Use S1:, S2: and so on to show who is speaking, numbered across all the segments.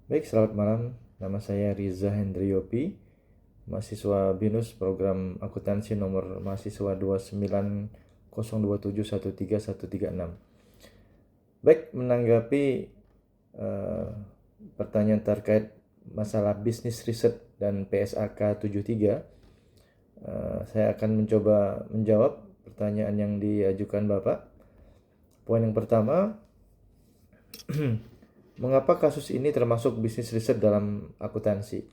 S1: Baik, selamat malam. Nama saya Riza Hendriopi, mahasiswa BINUS program akuntansi nomor mahasiswa 29027133136. Baik, menanggapi pertanyaan terkait masalah bisnis riset dan PSAK 73, saya akan mencoba menjawab pertanyaan yang diajukan Bapak. Poin yang pertama, mengapa kasus ini termasuk bisnis riset dalam akuntansi?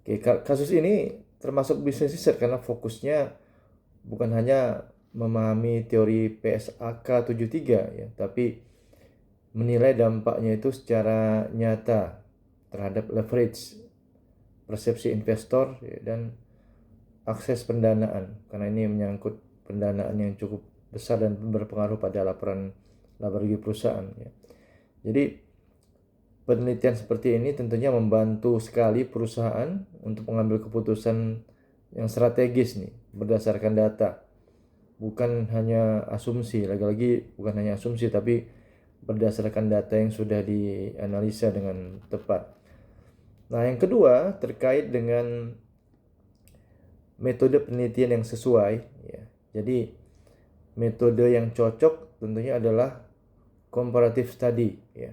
S1: Oke, kasus ini termasuk bisnis riset karena fokusnya bukan hanya memahami teori PSAK 73 ya, tapi menilai dampaknya itu secara nyata terhadap leverage, persepsi investor ya, dan akses pendanaan, karena ini menyangkut pendanaan yang cukup besar dan berpengaruh pada laporan laba rugi perusahaan ya. Jadi penelitian seperti ini tentunya membantu sekali perusahaan untuk mengambil keputusan yang strategis nih berdasarkan data, bukan hanya asumsi. Lagi-lagi bukan hanya asumsi, tapi berdasarkan data yang sudah dianalisa dengan tepat. Nah, yang kedua terkait dengan metode penelitian yang sesuai ya. Jadi metode yang cocok tentunya adalah comparative study ya,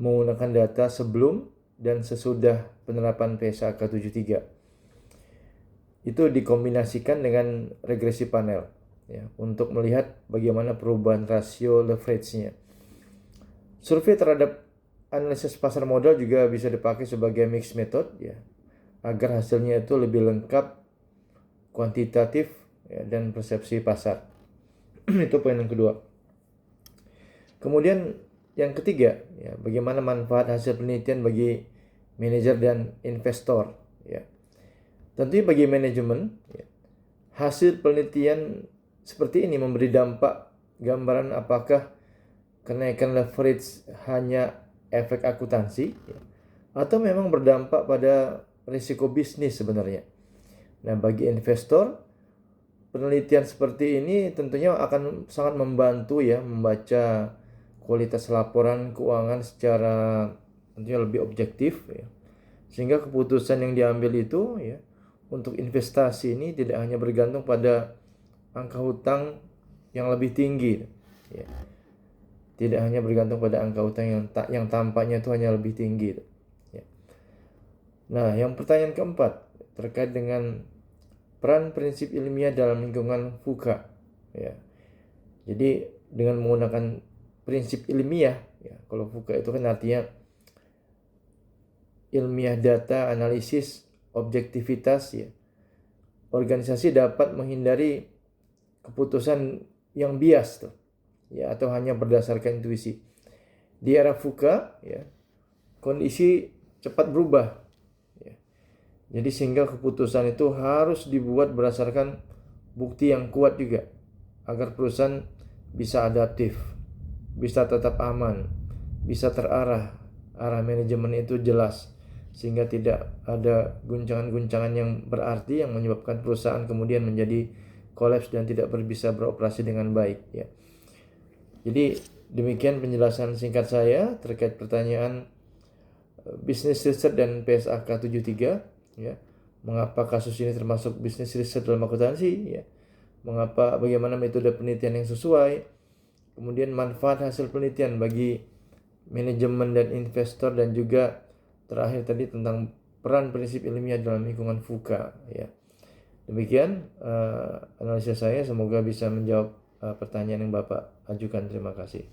S1: menggunakan data sebelum dan sesudah penerapan PSAK 73. Itu dikombinasikan dengan regresi panel ya, untuk melihat bagaimana perubahan rasio leverage-nya. Survei terhadap analisis pasar modal juga bisa dipakai sebagai mixed method ya, agar hasilnya itu lebih lengkap, kuantitatif ya, dan persepsi pasar. Itu poin yang kedua. Kemudian yang ketiga, ya, bagaimana manfaat hasil penelitian bagi manajer dan investor. Ya. Tentunya bagi manajemen, ya, hasil penelitian seperti ini memberi dampak gambaran apakah kenaikan leverage hanya efek akuntansi ya, atau memang berdampak pada risiko bisnis sebenarnya. Nah, bagi investor, penelitian seperti ini tentunya akan sangat membantu ya membaca kualitas laporan keuangan secara tentunya lebih objektif ya. Sehingga keputusan yang diambil itu ya untuk investasi ini tidak hanya bergantung pada angka hutang yang lebih tinggi ya. Tidak hanya bergantung pada angka hutang yang tampaknya itu hanya lebih tinggi ya. Nah, yang pertanyaan keempat terkait dengan peran prinsip ilmiah dalam lingkungan VUCA ya. Jadi dengan menggunakan prinsip ilmiah ya, kalau VUCA itu kan artinya ilmiah data, analisis, objektivitas ya. Organisasi dapat menghindari keputusan yang bias tuh ya, atau hanya berdasarkan intuisi. Di era VUCA ya, kondisi cepat berubah ya. Jadi sehingga keputusan itu harus dibuat berdasarkan bukti yang kuat juga agar perusahaan bisa adaptif, bisa tetap aman, bisa terarah, arah manajemen itu jelas, sehingga tidak ada guncangan-guncangan yang berarti yang menyebabkan perusahaan kemudian menjadi kolaps dan tidak bisa beroperasi dengan baik ya. Jadi demikian penjelasan singkat saya terkait pertanyaan bisnis riset dan PSAK 73 ya. Mengapa kasus ini termasuk bisnis riset dalam akuntansi ya. Bagaimana metode penelitian yang sesuai, kemudian manfaat hasil penelitian bagi manajemen dan investor, dan juga terakhir tadi tentang peran prinsip ilmiah dalam lingkungan VUCA ya. Demikian analisa saya, semoga bisa menjawab pertanyaan yang Bapak ajukan. Terima kasih.